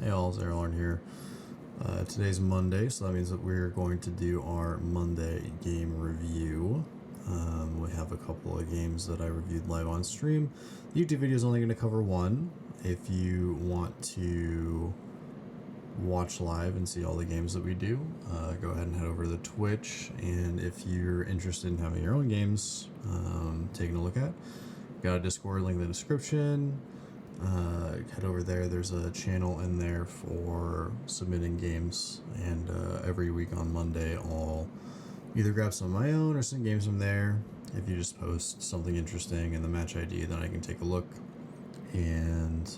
Hey all, Zerlorn here. Today's Monday, so that means that we're going to do our Monday game review. We have a couple of games that I reviewed live on stream. The YouTube video is only going to cover one. If you want to watch live and see all the games that we do, go ahead and head over to the Twitch. And if you're interested in having your own games taken a look at, got a Discord link in the description. Head over there. There's a channel in there for submitting games, and every week on Monday I'll either grab some of my own or some games from there. If you just post something interesting in the match ID, then I can take a look and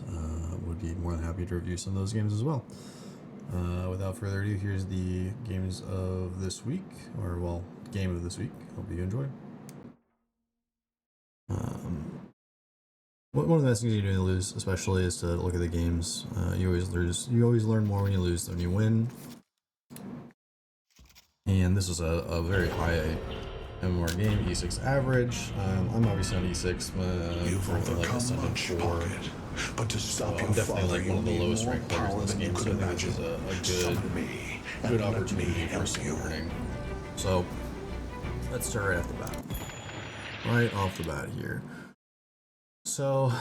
would be more than happy to review some of those games as well. Without further ado, here's the games of this week, or well, game of this week. Hope you enjoy. One of the best things you do to lose, especially, is to look at the games. You always lose. You always learn more when you lose than you win. And this was a very high MMR game, E6 average. I'm obviously on E6, You've overcome much pocket, but to stop your father, like one of the lowest ranked players in this game, so I think this is a good opportunity for some learning. So let's start right off the bat. Right off the bat here. So,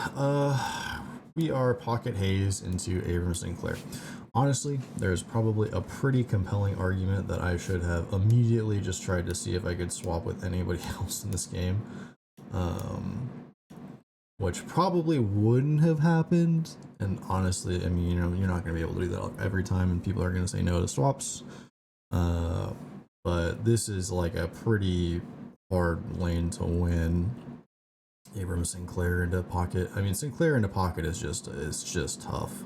we are pocket haze into Abrams Sinclair. Honestly, there's probably a pretty compelling argument that I should have immediately just tried to see if I could swap with anybody else in this game. Which probably wouldn't have happened. And honestly, I mean, you know, you're not going to be able to do that every time, and people are going to say no to swaps. But this is like a pretty hard lane to win. Abrams Sinclair into pocket. I mean, Sinclair into pocket is just tough.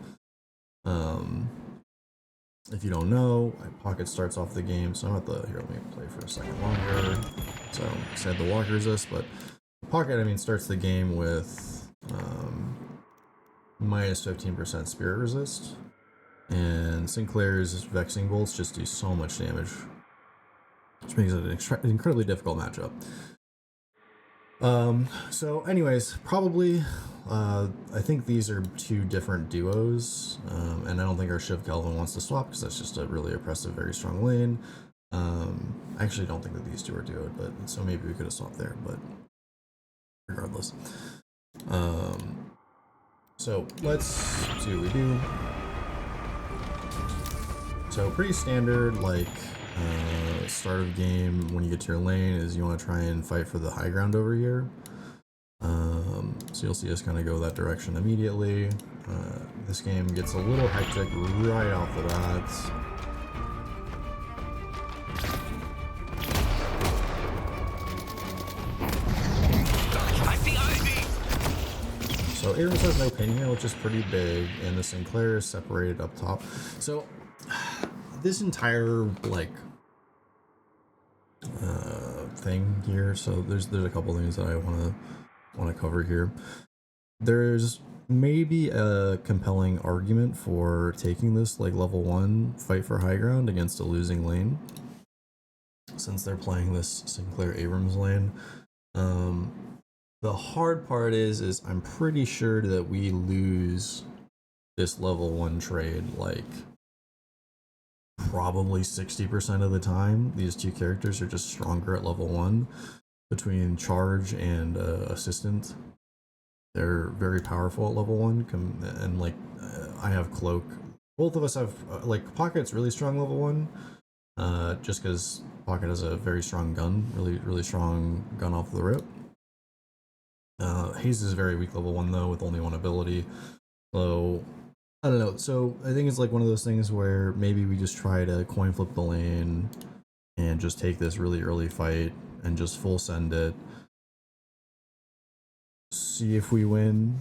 If you don't know, pocket starts off the game. So I'm at the here. Let me play for a second longer. So I said the walk resist, but pocket, I mean, starts the game with minus 15% spirit resist, and Sinclair's vexing bolts just do so much damage, which makes it an incredibly difficult matchup. So anyways, probably, I think these are two different duos, and I don't think our Shiv Kelvin wants to swap because that's just a really oppressive, very strong lane. I actually don't think that these two are duoed, but so maybe we could have swapped there, but regardless. So let's see what we do. So pretty standard, like, start of game when you get to your lane is you want to try and fight for the high ground over here. So you'll see us kind of go that direction immediately. This game gets a little hectic right off the bat. So Abrams has no ping here, which is pretty big, and the Sinclair is separated up top. So this entire like thing here, so there's a couple things that I want to cover here. There's maybe a compelling argument for taking this like level 1 fight for high ground against a losing lane, since they're playing this Sinclair Abrams lane. The hard part is I'm pretty sure that we lose this level 1 trade like probably 60% of the time. These two characters are just stronger at level 1. Between charge and assistant, they're very powerful at level 1. And like I have cloak. Both of us have like Pocket's really strong level 1, just because Pocket has a very strong gun, really strong gun off the rip. Haze is very weak level 1 though, with only one ability. So I don't know. So I think it's like one of those things where maybe we just try to coin flip the lane and just take this really early fight and just full send it. See if we win.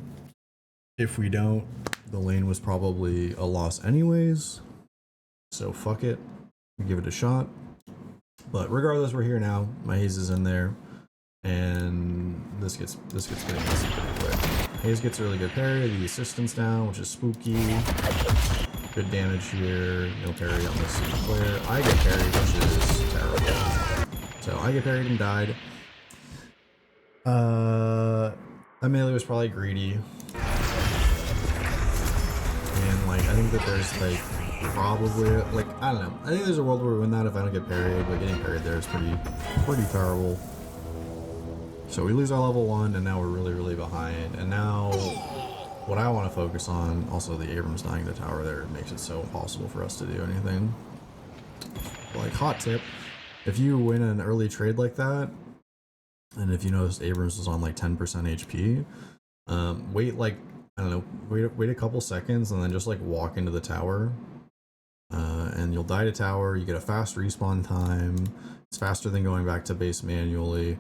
If we don't, the lane was probably a loss anyways. So fuck it. We give it a shot. But regardless, we're here now. My Haze is in there. And this gets pretty messy pretty quick. Haze gets a really good parry, the assistance down, which is spooky. Good damage here, no parry on this Sinclair. I get parried, which is terrible. So I get parried and died. Amelia was probably greedy. And like I think that there's like probably like I don't know. I think there's a world where we win that if I don't get parried, but getting parried there is pretty terrible. So we lose our level 1, and now we're really behind. And now what I want to focus on, also the Abrams dying the tower there makes it so impossible for us to do anything. Like, hot tip, if you win an early trade like that, and if you notice Abrams was on like 10% HP, wait like, I don't know, wait a couple seconds and then just like walk into the tower. And you'll die to tower, you get a fast respawn time, it's faster than going back to base manually.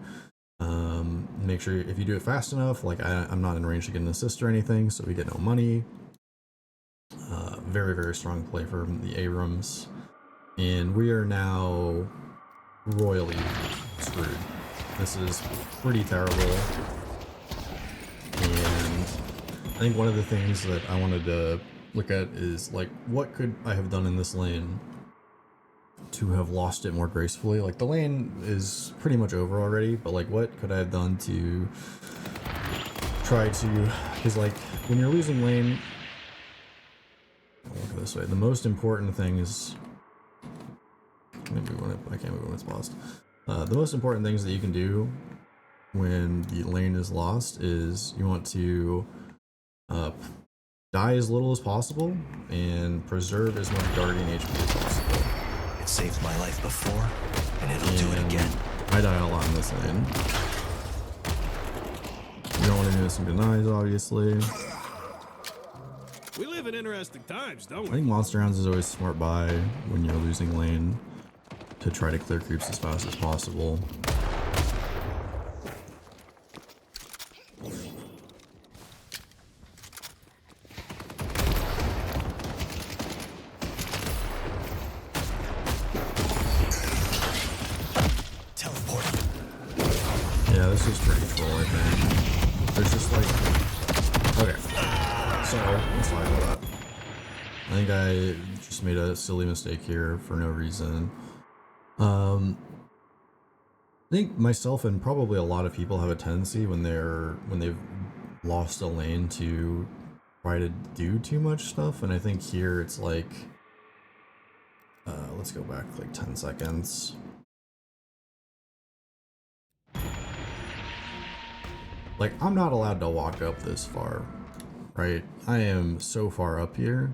Make sure if you do it fast enough, like I'm not in range to get an assist or anything, so we get no money. Very strong play from the Abrams. And we are now royally screwed. This is pretty terrible. And I think one of the things that I wanted to look at is like, what could I have done in this lane to have lost it more gracefully? Like, the lane is pretty much over already, but like, what could I have done to try to, because like when you're losing lane, I'll look this way, the most important thing is, maybe when I can't move when it's paused. The most important things that you can do when the lane is lost is you want to die as little as possible and preserve as much guardian HP as possible. It saved my life before, and it'll do it again. I die a lot in this lane. You don't want to do missing denies, obviously. We live in interesting times, don't we? I think Monster Rounds is always a smart buy when you're losing lane to try to clear creeps as fast as possible. Yeah, this is pretty troll, I think. There's just like... Okay. So, let's talk about that. I think I just made a silly mistake here for no reason. I think myself and probably a lot of people have a tendency when they've lost a lane to try to do too much stuff, and I think here it's like... let's go back like 10 seconds. Like, I'm not allowed to walk up this far, right? I am so far up here.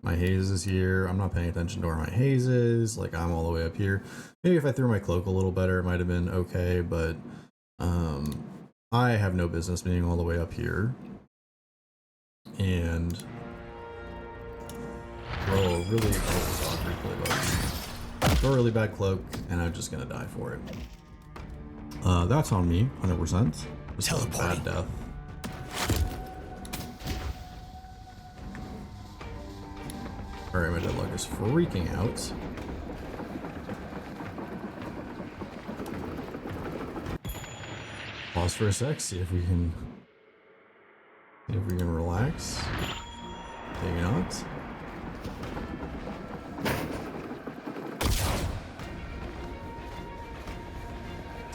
My haze is here. I'm not paying attention to where my haze is. Like, I'm all the way up here. Maybe if I threw my cloak a little better, it might have been okay, but I have no business being all the way up here. And throw a really throw a really bad cloak, and I'm just gonna die for it. That's on me, 100%. Just a bad death. Alright, my Deadlock is freaking out. Pause for a sec, see if we can relax. Maybe not.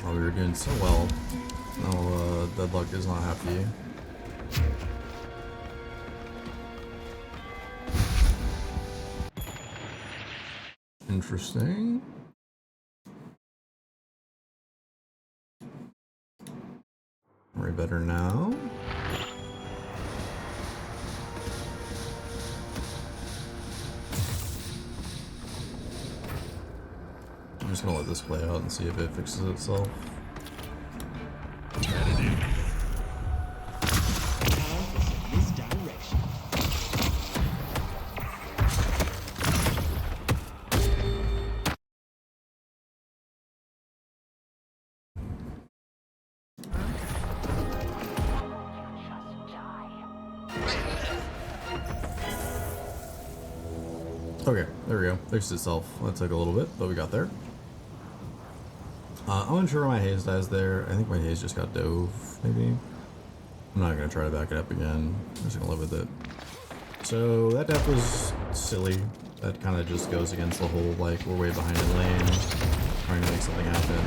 Oh, we were doing so well. No, Deadlock is not happy. Interesting. We're better now. I'm just gonna let this play out and see if it fixes itself. Okay, there we go. Fixed itself. That took a little bit, but we got there. I'm unsure where my haze dies there. I think my haze just got dove, maybe. I'm not going to try to back it up again. I'm just going to live with it. So that death was silly. That kind of just goes against the whole, like, we're way behind in lane, trying to make something happen.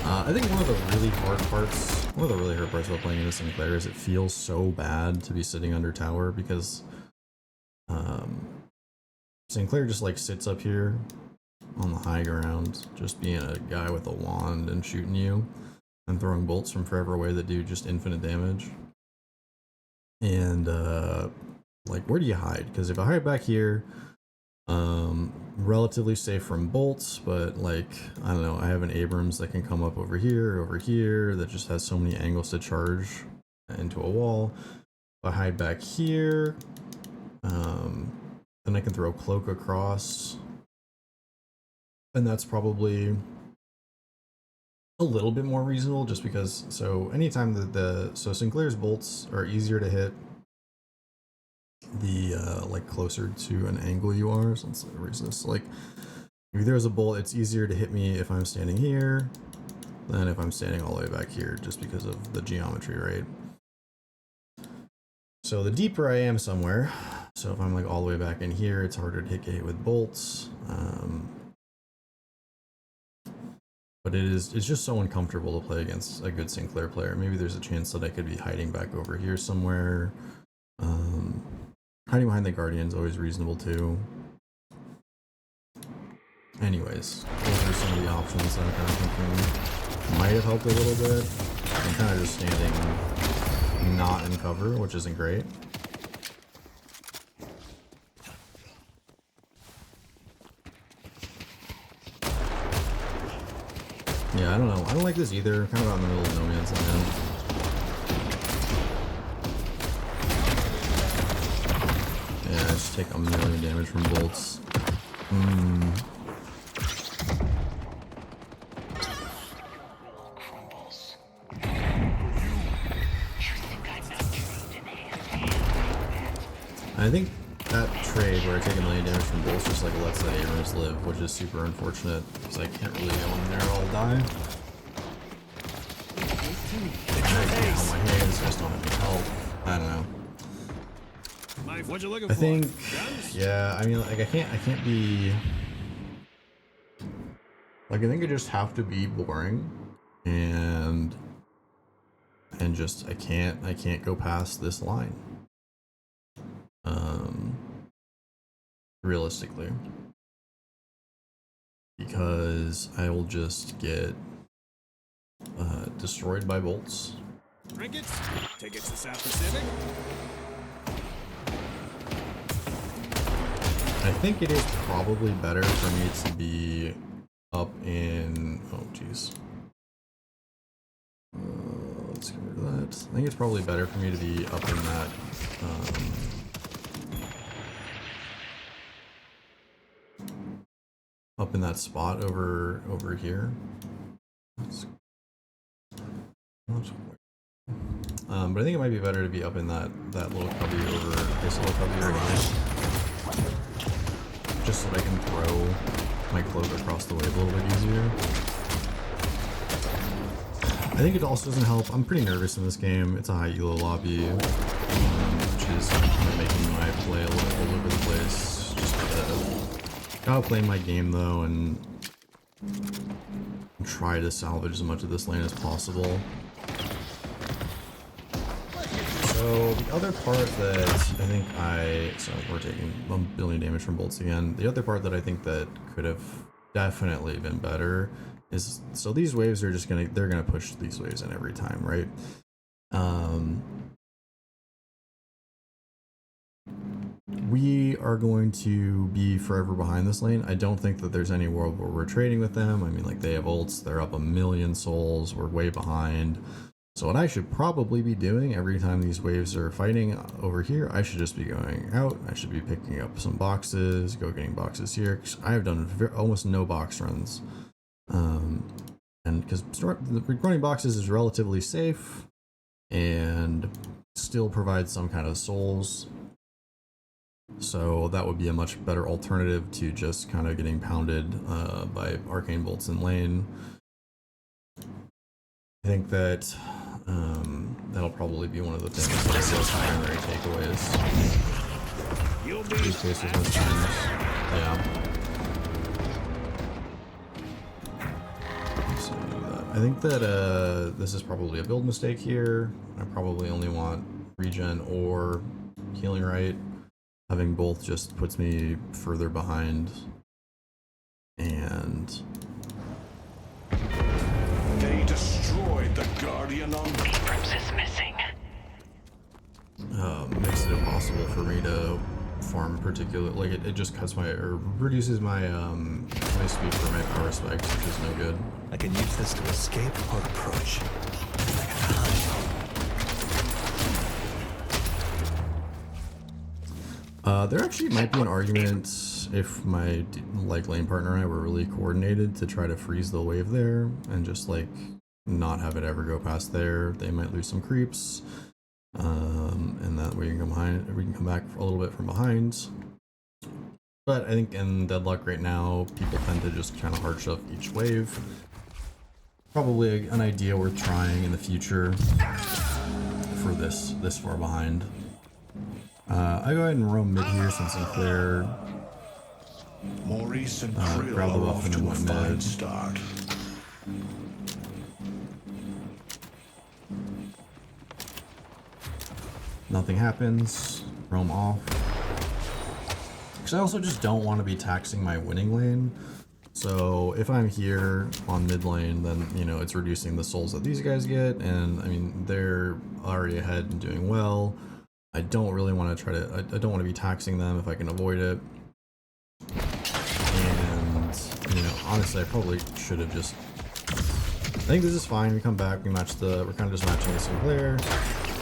I think one of the really hard parts about playing into Sinclair is it feels so bad to be sitting under tower because Sinclair just like sits up here on the high ground, just being a guy with a wand and shooting you and throwing bolts from forever away that do just infinite damage. And like, where do you hide? Because if I hide back here, relatively safe from bolts, but like, I don't know, I have an Abrams that can come up over here, that just has so many angles to charge into a wall. If I hide back here, then I can throw cloak across, and that's probably a little bit more reasonable, just because, so anytime that so Sinclair's bolts are easier to hit the like closer to an angle you are. So let's erase this. Like, if there's a bolt, it's easier to hit me if I'm standing here than if I'm standing all the way back here, just because of the geometry, right? So the deeper I am somewhere, so if I'm like all the way back in here, it's harder to hit with bolts. But it's just so uncomfortable to play against a good Sinclair player. Maybe there's a chance that I could be hiding back over here somewhere. Hiding behind the Guardian is always reasonable too. Anyways, those are some of the options that I'm kind of thinking might have helped a little bit. I'm kind of just standing not in cover, which isn't great. Yeah, I don't know. I don't like this either. Kind of out in the middle of no man's land. Yeah, I just take a million damage from bolts. I think that trade where I take a million damage from bolts just like lets the Abrams live, which is super unfortunate because I can't really go in there, I'll die. Oh, my hands just don't have any health. I don't know. What you looking I for? think, Guns? yeah, I mean, like I can't be, like, I think I just have to be boring and just, I can't go past this line. Realistically, because I will just get destroyed by bolts. Trinkets? Tickets to South Pacific? I think it is probably better for me to be up in, oh jeez, let's get rid of that. I think it's probably better for me to be up in that up in that spot over here. But I think it might be better to be up in that little cubby over this little cubby right here, just so that I can throw my cloak across the wave a little bit easier. I think it also doesn't help. I'm pretty nervous in this game. It's a high elo lobby, which is kind of making my play a little all over the place. Just gotta play my game though and try to salvage as much of this lane as possible. So the other part that I think so we're taking 1 billion damage from bolts again. The other part that I think that could have definitely been better is, so these waves are just they're gonna push these waves in every time, right? We are going to be forever behind this lane. I don't think that there's any world where we're trading with them. I mean, like, they have ults, they're up 1 million souls, we're way behind. So what I should probably be doing every time these waves are fighting over here, I should just be going out. I should be picking up some boxes, getting boxes here, because I have done almost no box runs. And because running boxes is relatively safe and still provides some kind of souls. So that would be a much better alternative to just kind of getting pounded by arcane bolts in lane. I think that that'll probably be one of the things that those primary takeaways. You'll be These cases most times. Yeah. So I think that this is probably a build mistake here. I probably only want regen or healing right. having both just puts me further behind. And they destroyed the Guardian on Abrams is missing. makes it impossible for me to farm particular, like it just cuts my, or reduces my my speed for my power spikes, which is no good. I can use this to escape or approach. There actually might be an argument if my lane partner and I were really coordinated to try to freeze the wave there and just like not have it ever go past there. They might lose some creeps, and that we can come behind. We can come back a little bit from behind. But I think in Deadlock right now, people tend to just kind of hard shove each wave. Probably an idea worth trying in the future for this far behind. I go ahead and roam mid here since Sinclair Maurice and grabbed the buff and then went mid. Start. Nothing happens. Roam off. Because I also just don't want to be taxing my winning lane. So if I'm here on mid lane, then, you know, it's reducing the souls that these guys get. And, I mean, they're already ahead and doing well. I don't really want to try to... I don't want to be taxing them if I can avoid it. And, you know, honestly, I probably should have just... I think this is fine. We come back, we match the... We're kind of just matching the Sinclair.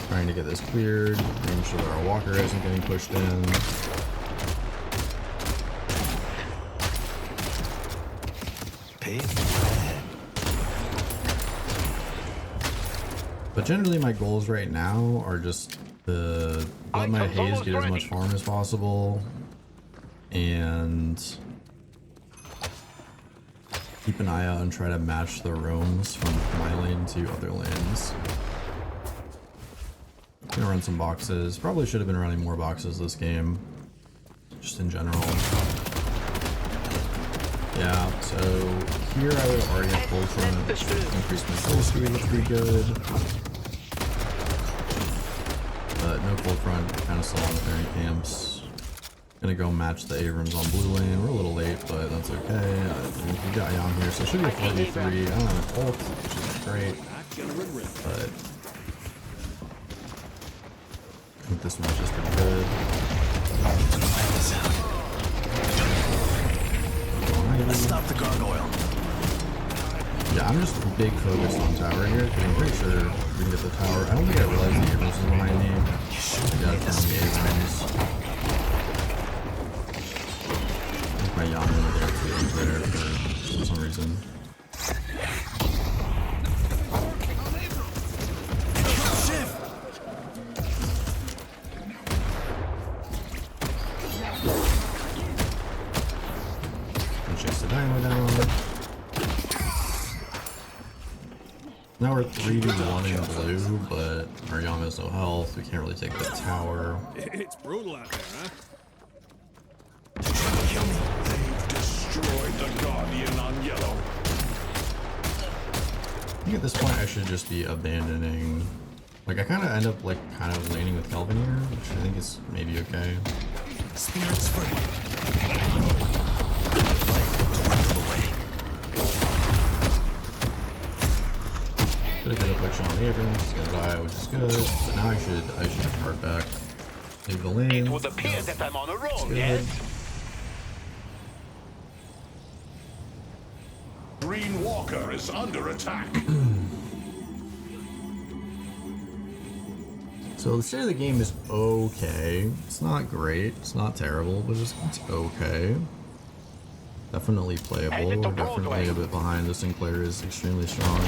Trying to get this cleared. Making sure that our walker isn't getting pushed in. But generally my goals right now are just to let my haze get as much farm as possible and keep an eye out and try to match the roams from my lane to other lanes. Gonna run some boxes. Probably should have been running more boxes this game, just in general. Yeah, so here I would already have full front, increase my full speed, which would be good. But no full front, kind of slow on the clearing camps. Gonna go match the Abrams on blue lane. We're a little late, but that's okay. We got Yang here, so it should be a 4v3. I don't have an ult, which is great. But I think this match is pretty good. Let's stop the gargoyle. Yeah, I'm just big focused on tower here, because I'm pretty sure we can get the tower. I don't think I realized the Abrams is behind me. I gotta turn the Abrams. I think my Yang over there too is there for some reason. Chase the dynamo down. Now we're 3v1 in blue, but our Yang has no health. We can't really take the tower. It's brutal out there, huh? They've destroyed the Guardian on yellow. I think at this point I should just be abandoning. Like I kind of end up like kind of laning with Kelvin here, which I think is maybe okay. Spirit spray. Could have got a push on Abrams, he's gonna die, which is good. But now I should card back. Leave the lane. It would appear that I'm on a roll, Good. yes? Green Walker is under attack. So the state of the game is okay. It's not great. It's not terrible, but it's okay. Definitely playable. We're definitely a bit behind. The Sinclair is extremely strong.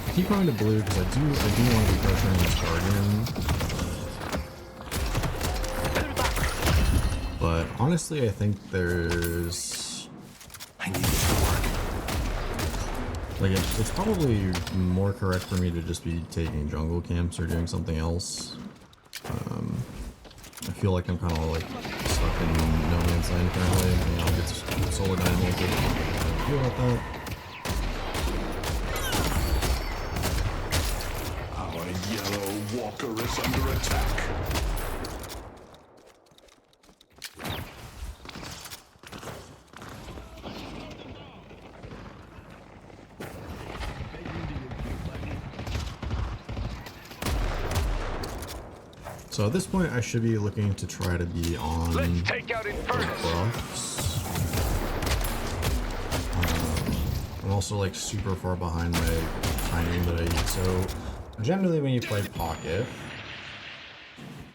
I keep going to blue because I do want to be pressuring this Guardian. But honestly, I think there's... I need this to work. Like, it's probably more correct for me to just be taking jungle camps or doing something else. I feel like I'm kind of like stuck in no man's land currently. You know, I'll get solo dynamic. I feel about that. Our yellow Walker is under attack. So at this point, I should be looking to try to be on Let's take out Infernus. buffs. I'm also like super far behind my timing that I use. So generally when you play Pocket,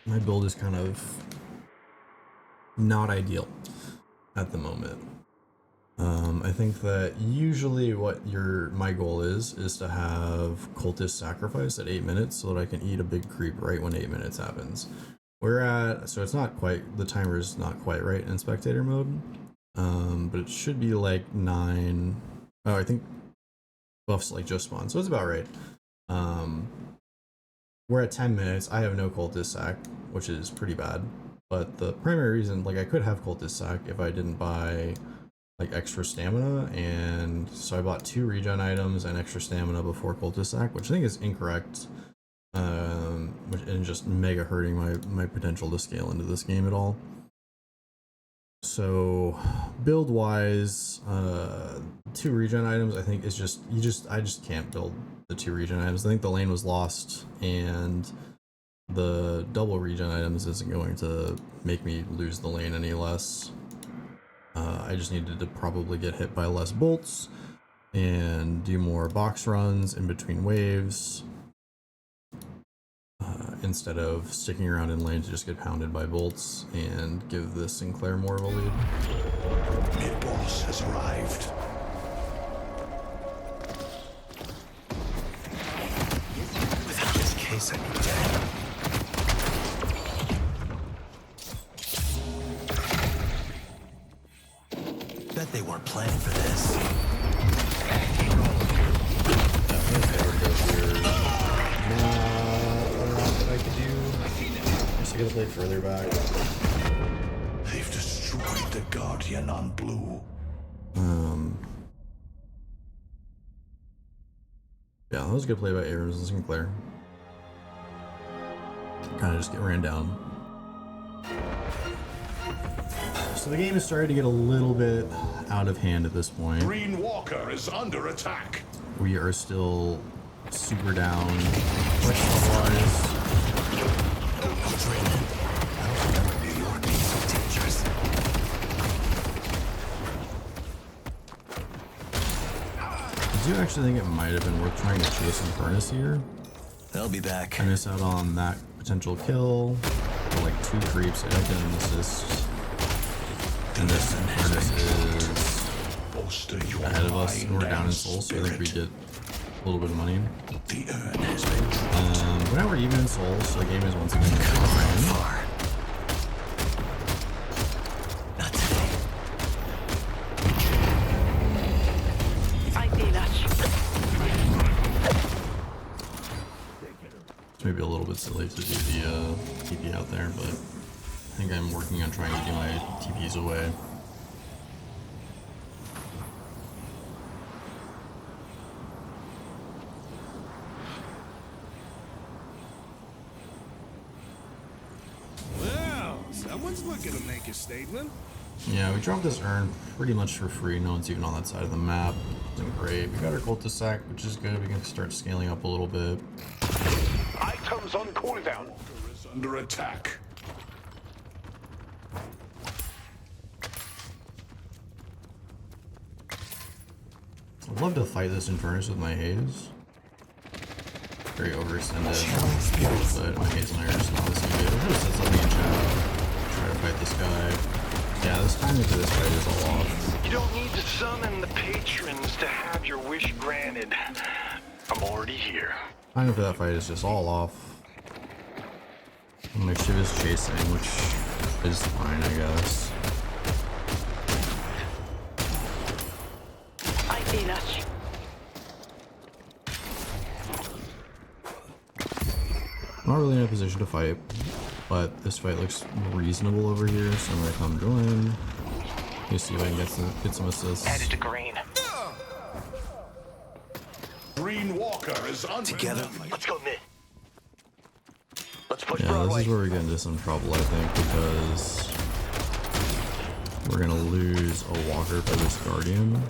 my build is kind of not ideal at the moment. I think that usually what my goal is to have Cultist Sacrifice at 8 minutes so that I can eat a big creep right when 8 minutes happens. So it's not quite, the timer is not quite right in spectator mode, but it should be like 9. Oh, I think buffs like just spawned, so it's about right. We're at 10 minutes. I have no Cultist Sac, which is pretty bad. But the primary reason, like, I could have Cultist Sac if I didn't buy like extra stamina, and so I bought 2 regen items and extra stamina before Cultist Sac, which I think is incorrect, and just mega hurting my potential to scale into this game at all. So build wise, 2 regen items I think is I just can't build the 2 regen items. I think the lane was lost, and the double regen items isn't going to make me lose the lane any less. I just needed to probably get hit by less bolts and do more box runs in between waves, instead of sticking around in lane to just get pounded by bolts and give the Sinclair more of a lead. Mid-boss has arrived. Without this case, I'd be dead. Bet they weren't planning for this. I could do. I guess I gotta play further back. They've destroyed the Guardian on blue. Yeah, that was a good play by Abrams and Sinclair. Kind of just get ran down. So the game is starting to get a little bit out of hand at this point. Green Walker is under attack. We are still super down question-wise. I don't remember New York being so dangerous. I do actually think it might have been worth trying to chase Infernus here. They'll be back. I miss out on that potential kill. For like 2 creeps, I get an assist. And this Infernus is ahead of us, and we're down in soul, so I think we get a little bit of money. The urn has been But now we're even in soul, so the game is once again fine. Far. Not today. I feel that. It's maybe a little bit silly to do the TP out there, but I think I'm working on trying to do my TPs away. Well, someone's looking to make a statement. Yeah, we dropped this urn pretty much for free. No one's even on that side of the map. Doing great. We got our Cultist Sac, which is good. We can start scaling up a little bit. Items on cooldown. Walker is under attack. I'd love to fight this Infernus with my haze. Very overextended, but my haze and I are just not listening good. I should have said something in chat. Try to fight this guy. Yeah, this timing for this fight is all off. You don't need to summon the patrons to have your wish granted. I'm already here. Timing for that fight is just all off. And my Shiv is chasing, which is fine, I guess. I feel that. I'm not really in a position to fight, but this fight looks reasonable over here, so I'm gonna come join. You see if I can get some assists. Headed to green. Green Walker is under Together. Let's go mid. Let's push Yeah, Broadway. this is where we get into some trouble, I think, because we're gonna lose a walker for this Guardian,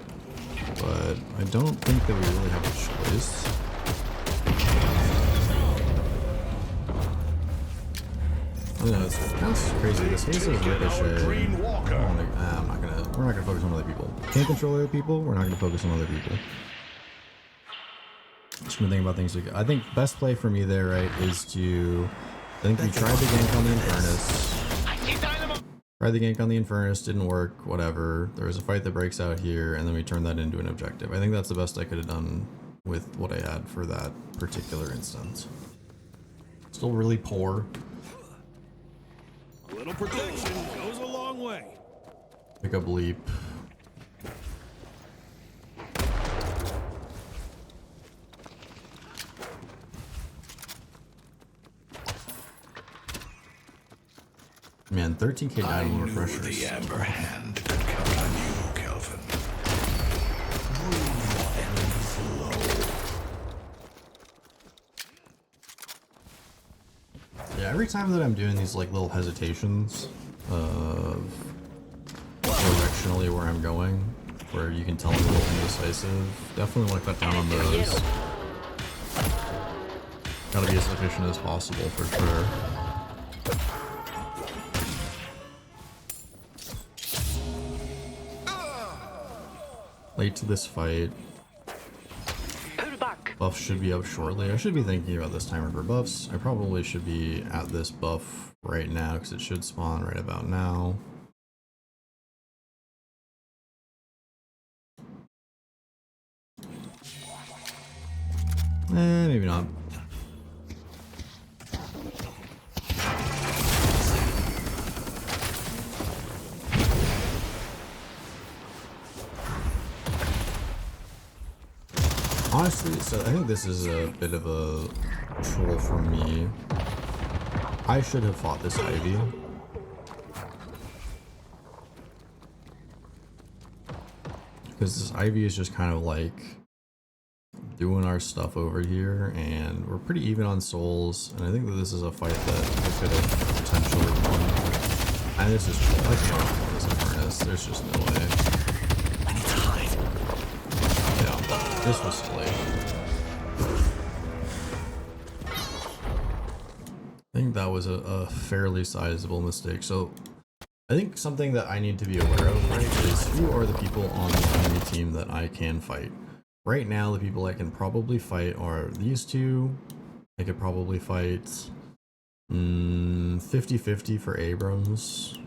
but I don't think that we really have a choice. You know, it's kind of crazy. This haste is ricochet. Green Walker. We're not gonna focus on other people. Can't control other people. We're not gonna focus on other people. Just gonna think about things. I think best play for me there, right, is to. I think we tried the gank on the Infernus. Tried the gank on the Infernus, didn't work. Whatever. There was a fight that breaks out here, and then we turned that into an objective. I think that's the best I could have done with what I had for that particular instance. Still really poor. A little protection goes a long way. Pick up leap. Man, 13k item refreshers. The Amber Hand could count on you, Kelvin. Move and flow. Yeah, every time that I'm doing these like little hesitations of directionally where I'm going, where you can tell I'm a little indecisive, definitely want to cut down on those. Gotta be as efficient as possible for sure. Late to this fight. Buffs should be up shortly. I should be thinking about this timer for buffs. I probably should be at this buff right now because it should spawn right about now. Maybe not. Honestly, so I think this is a bit of a troll for me. I should have fought this Ivy. Because this Ivy is just kind of like doing our stuff over here, and we're pretty even on souls, and I think that this is a fight that I could have potentially won. And this is troll. I can't win this Infernus. There's just no way. I need to hide. Yeah, this was silly. I think that was a fairly sizable mistake. So I think something that I need to be aware of, right, is who are the people on the enemy team that I can fight. Right now, the people I can probably fight are these two. I could probably fight 50-50 for Abrams.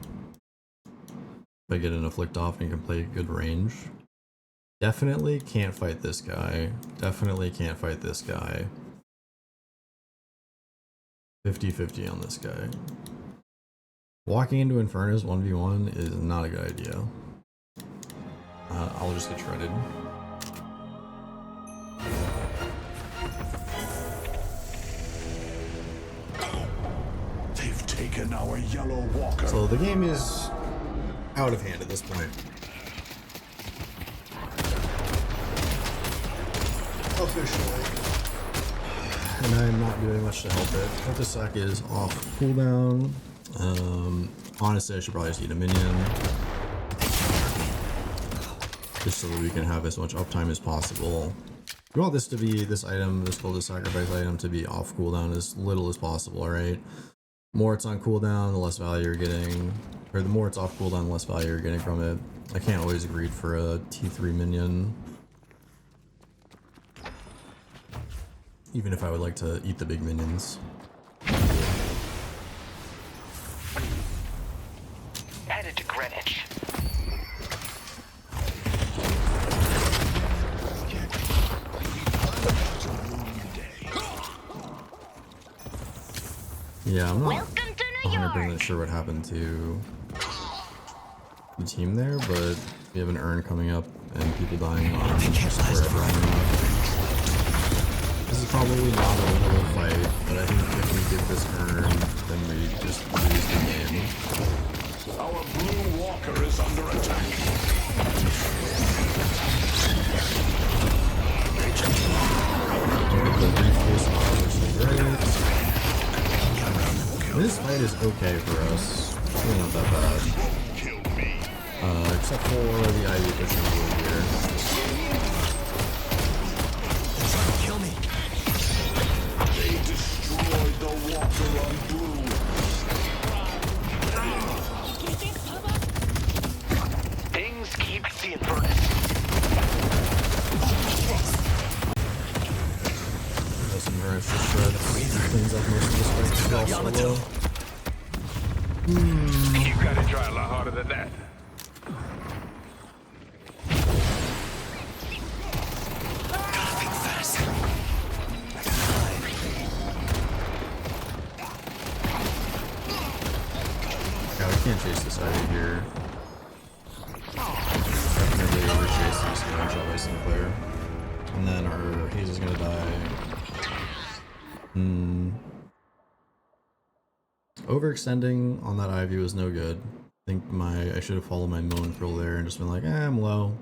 If I get an afflict off and can play good range. Definitely can't fight this guy. Definitely can't fight this guy. 50-50 on this guy. Walking into Infernus 1v1 is not a good idea. I'll just get shredded. They've taken our yellow walker. So the game is out of hand at this point. Officially. And I'm not doing much to help it. Ultisac is off cooldown. Honestly, I should probably just eat a minion. Just so that we can have as much uptime as possible. We want this to be, this item, this Gold Sacrifice item to be off cooldown as little as possible, right? The more it's on cooldown, the less value you're getting. Or the more it's off cooldown, the less value you're getting from it. I can't always greed for a T3 minion. Even if I would like to eat the big minions. Headed to Greenwich. Yeah, I'm not 100% sure what happened to the team there, but we have an urn coming up and people dying on just wherever I'm at. This is probably not a winnable fight, but I think if we get this urn, then we just lose the game. Our blue walker is under attack. Get the briefcase off, which is great. This fight is okay for us. It's really not that bad. Except for the Ivy pushing blue here. Kill me. They destroyed the walker on blue. than that. Gotta think fast. Yeah, we can't chase this out of here. Definitely over chase this one-shot by Sinclair. And then our Haze is gonna die. Overextending on that Ivy was no good. I think I should have followed my Moan Pearl there and just been like, I'm low.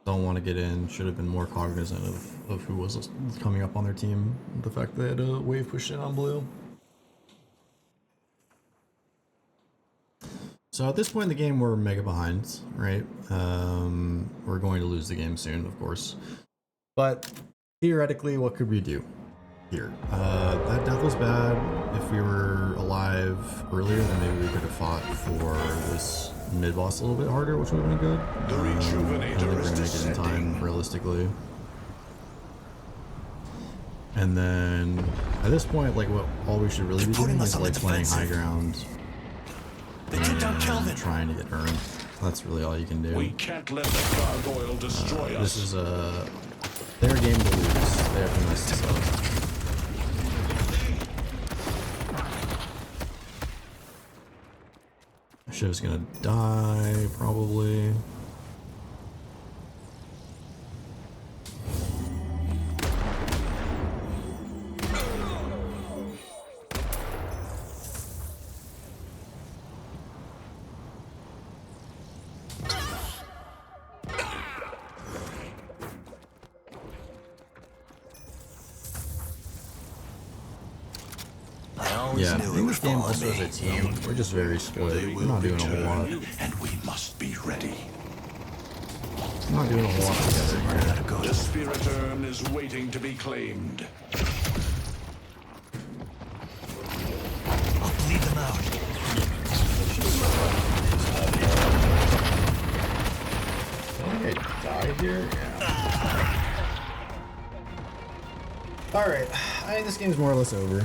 Don't want to get in. Should have been more cognizant of who was coming up on their team. The fact that they had a wave pushed in on blue. So at this point in the game, we're mega behind, right? We're going to lose the game soon, of course. But theoretically, what could we do here? That death was bad. If we were alive earlier, then maybe we could have fought for this mid-boss a little bit harder, which would have been good. The I don't think rejuvenator we're is gonna make it in time, descending. realistically. And then at this point, like, all we should really be Putting doing us is on the like playing high defensive. ground They took down and Kelvin. trying to get earned. That's really all you can do. We can't let the gargoyle destroy us. This is their game to lose. They have to mess this up. Shiv's gonna die, probably. I always Yeah, I knew it think would this game follow also as me. a team, we're just very split. We're not doing a whole lot. And we must be ready. We're not doing a whole lot together here. Gotta go. The spirit urn is waiting to be claimed. I'll bleed them out. I think I died here? Yeah. Alright, I think this game's more or less over.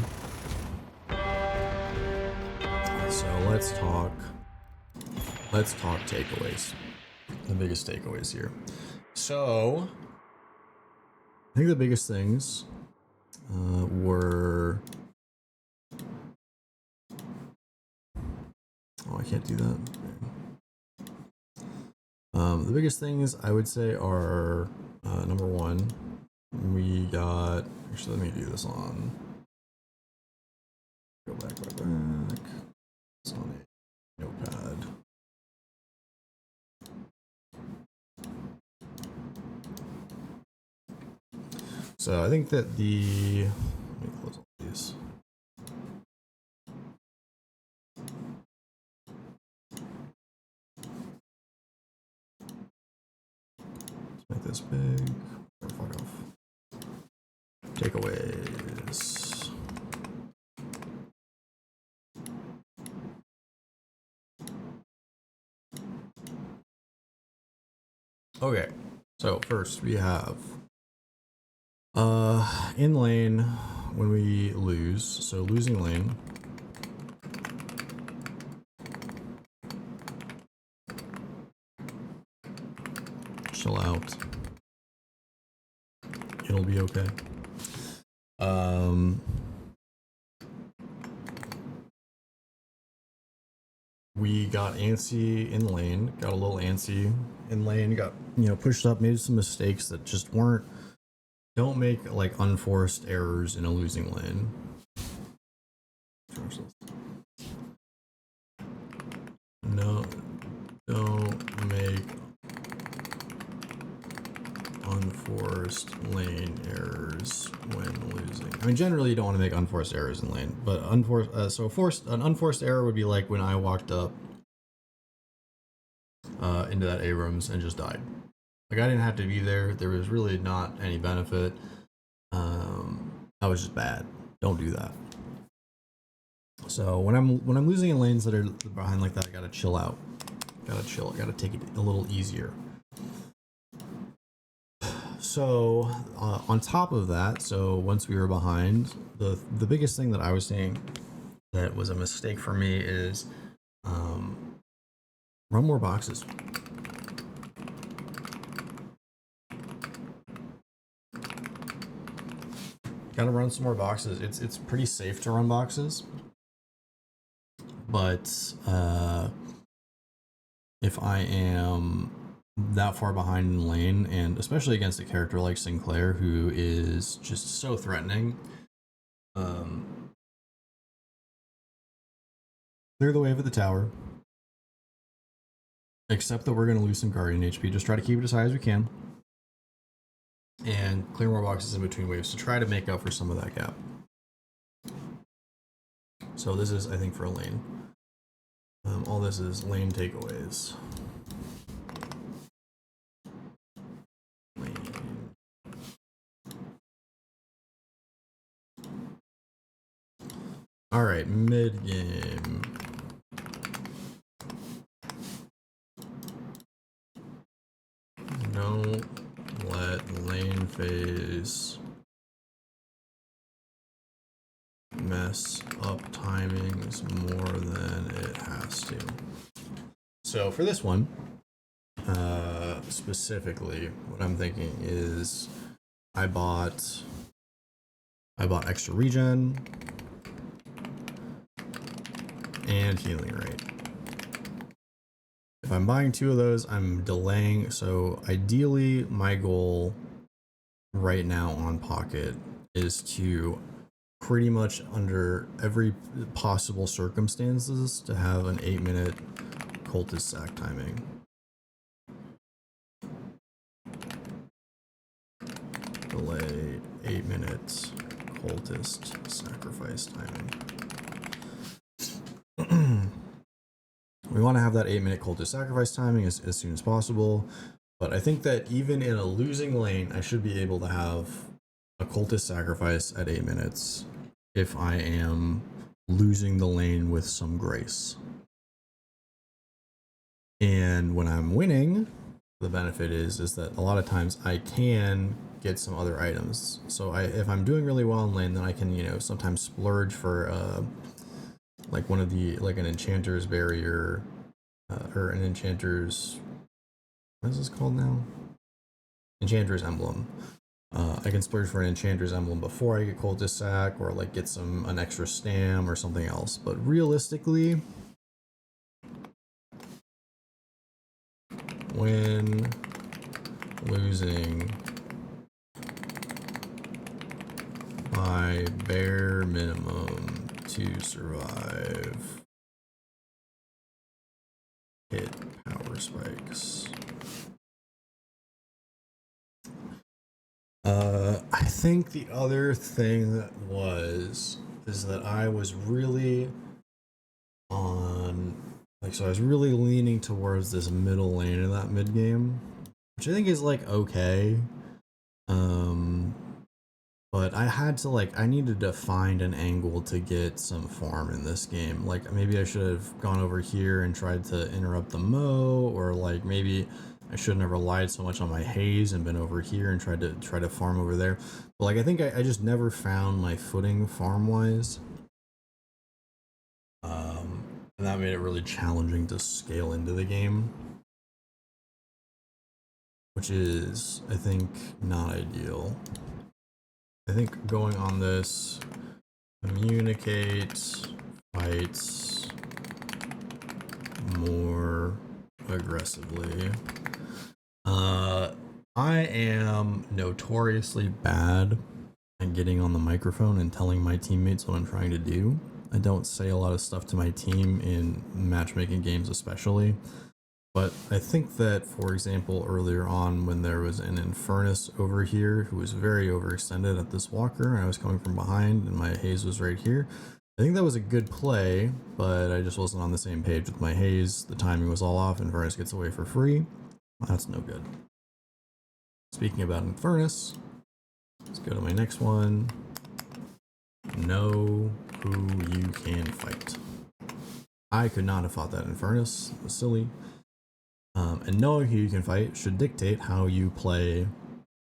So let's talk takeaways. The biggest takeaways here. So I think the biggest things were I can't do that. The biggest things I would say are number one, we got. Actually, let me do this on. Go back. It's on a notepad. So I think that let me close all these. Let's make this big. Oh, fuck off. Takeaways. Okay, so first we have in lane when we lose, so losing lane. Chill out. It'll be okay. We got antsy in lane, got a little antsy in lane, got, pushed up, made some mistakes that just don't make like unforced errors in a losing lane. No, don't make unforced lane errors when losing. I mean, generally you don't want to make unforced errors in lane, but an unforced error would be like when I walked up into that Abrams and just died. Like, I didn't have to be there. There was really not any benefit. That was just bad. Don't do that. So when I'm losing in lanes that are behind like that, I gotta chill out. Gotta chill. Gotta take it a little easier. So on top of that, so once we were behind, the biggest thing that I was saying that was a mistake for me is Run more boxes. Gotta run some more boxes. It's pretty safe to run boxes. But if I am that far behind in lane, and especially against a character like Sinclair, who is just so threatening, clear the wave of the tower. Except that we're going to lose some Guardian HP. Just try to keep it as high as we can. And clear more boxes in between waves to try to make up for some of that gap. So this is, I think, for a lane. All this is lane takeaways. Lane. All right, mid game. Don't let lane phase mess up timings more than it has to. So for this one, specifically, what I'm thinking is I bought extra regen and healing rate. If I'm buying 2 of those, I'm delaying. So ideally, my goal right now on Pocket is to pretty much under every possible circumstances to have an 8-minute cultist sack timing. Delay 8 minutes cultist sacrifice timing. We want to have that 8-minute cultist sacrifice timing as soon as possible. But I think that even in a losing lane, I should be able to have a cultist sacrifice at 8 minutes if I am losing the lane with some grace. And when I'm winning, the benefit is that a lot of times I can get some other items. So if I'm doing really well in lane, then I can, sometimes splurge for like one of the, like an enchanter's barrier, or an enchanter's, what is this called now? Enchanter's emblem. I can splurge for an enchanter's emblem before I get cultist sack, or like get an extra stam or something else. But realistically, when losing by bare minimum to survive, hit power spikes. I think the other thing is that I was really on, so I was really leaning towards this middle lane in that mid game, which I think is okay. But I had to I needed to find an angle to get some farm in this game. Maybe I should have gone over here and tried to interrupt the Mo, or maybe I shouldn't have relied so much on my haze and been over here and tried to farm over there. But I think I just never found my footing farm wise. And that made it really challenging to scale into the game, which is, I think, not ideal. I think going on this, communicate, fights more aggressively. I am notoriously bad at getting on the microphone and telling my teammates what I'm trying to do. I don't say a lot of stuff to my team in matchmaking games especially. But I think that, for example, earlier on when there was an Infernus over here who was very overextended at this walker, and I was coming from behind and my haze was right here, I think that was a good play, but I just wasn't on the same page with my haze. The timing was all off. Infernus gets away for free. That's no good. Speaking about Infernus, let's go to my next one. Know who you can fight. I could not have fought that Infernus. It was silly. And knowing who you can fight should dictate how you play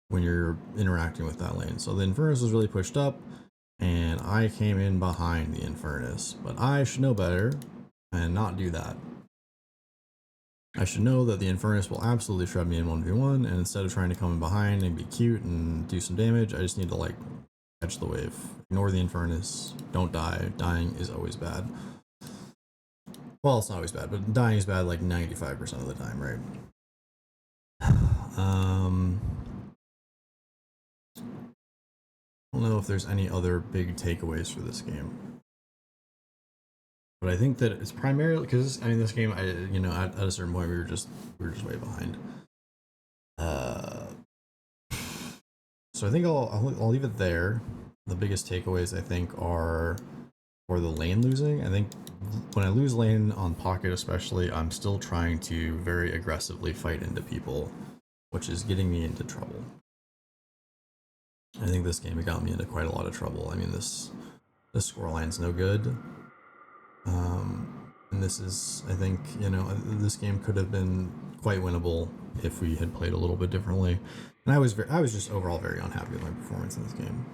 when you're interacting with that lane. So the Infernus was really pushed up, and I came in behind the Infernus. But I should know better and not do that. I should know that the Infernus will absolutely shred me in 1v1, and instead of trying to come in behind and be cute and do some damage, I just need to like catch the wave. Ignore the Infernus. Don't die. Dying is always bad. Well, it's not always bad, but dying is bad like 95% of the time, right? I don't know if there's any other big takeaways for this game. But I think that it's primarily because I mean this game, at a certain point we were just way behind. So I think I'll leave it there. The biggest takeaways I think are for the lane losing. I think when I lose lane on pocket especially, I'm still trying to very aggressively fight into people, which is getting me into trouble. I think this game got me into quite a lot of trouble. I mean this scoreline's no good. And this is, I think, this game could have been quite winnable if we had played a little bit differently. And I was just overall very unhappy with my performance in this game.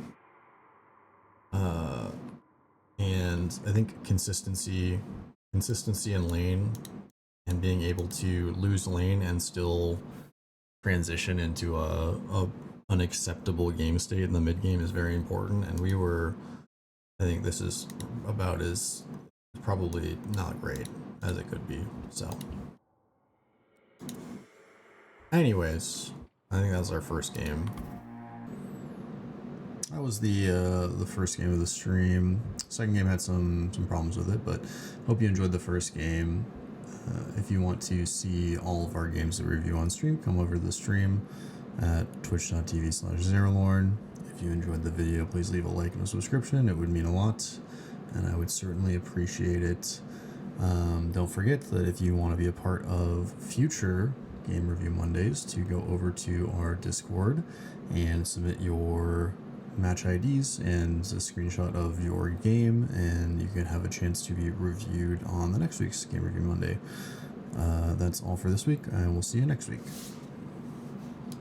And I think consistency in lane and being able to lose lane and still transition into an acceptable game state in the mid game is very important. And I think this is about as probably not great as it could be. So anyways, I think that was our first game. That was the first game of the stream. Second game had some problems with it, but hope you enjoyed the first game. If you want to see all of our games that we review on stream, come over to the stream at twitch.tv/Zerolorn. If you enjoyed the video, please leave a like and a subscription. It would mean a lot, and I would certainly appreciate it. Don't forget that if you want to be a part of future Game Review Mondays, to go over to our Discord and submit your match IDs and a screenshot of your game, and you can have a chance to be reviewed on the next week's Game Review Monday. That's all for this week, and we'll see you next week.